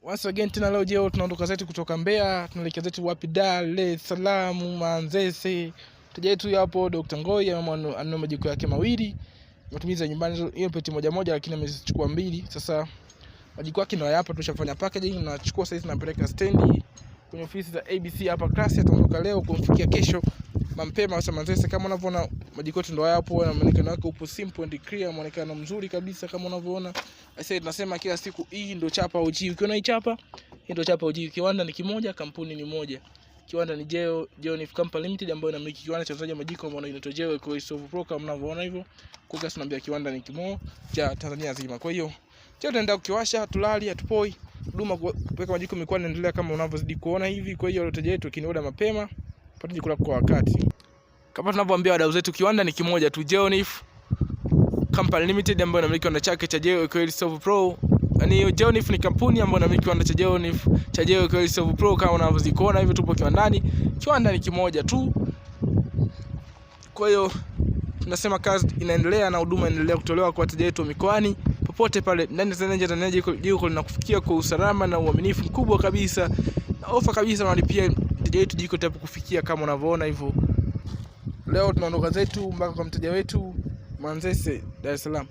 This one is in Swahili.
Once again tena leo jeo tunaondoka zetu kutoka Mbeya, tunaelekea zetu wapi? Dar es Salaam, Manzese. Mteja wetu hapo Dr. Ngoi ana majiko yake mawili. Matumizi ya nyumbani hiyo peti moja moja, lakini amechukua mbili. Sasa majiko yake ndio hapa, tushafanya packaging na chukua sasa tunapeleka stendi kwenye ofisi za ABC hapa Class. Ataondoka leo kumfikia kesho mapema hasa Manzese. Kama unavyoona majiko yetu ndio hapo, na muonekano wake upo simple and clear, muonekano mzuri kabisa kama unavyoona. Sasa tunasema kila siku hii ndio chapa OG. Ukiona hii chapa, hii ndio chapa OG. Kiwanda ni kimoja, kampuni ni moja. Kiwanda ni Geonif Company Limited ambayo inamiliki kiwanda cha uzaji majiko ambayo inaitwa Geo Ecoist of Pro kama unavyoona hivyo. Kwa kiasi tunaambia kiwanda ni kimoja cha Tanzania nzima. Kwa hiyo leo tunaenda kukiwasha, tulali hatupoi. Huduma kuweka majiko mikoa inaendelea kama unavyozidi kuona hivi. Kwa hiyo wateja wetu kinioda mapema, pata jiko lako kwa wakati. Kama tunavyoambia wadau zetu, kiwanda ni kimoja tu, Geonif Company Limited ambayo inamiliki kiwanda chake cha Geo Ecoist of Pro. Yaani Geonif ni kampuni ambayo inamiliki kiwanda cha Geonif cha Geo Ecoist of Pro kama unavyozikuona hivyo, tupo kiwandani. Kiwanda ni kimoja tu. Kwa hiyo tunasema kazi inaendelea na huduma inaendelea kutolewa kwa wateja wetu mikoani popote pale ndani ya nje Tanzania. Jiko linakufikia kwa usalama na uaminifu mkubwa kabisa, na ofa kabisa, wanalipia mteja wetu jiko tapo kufikia kama unavyoona hivyo. Leo tunaondoka zetu mpaka kwa mteja wetu Manzese, Dar es Salaam.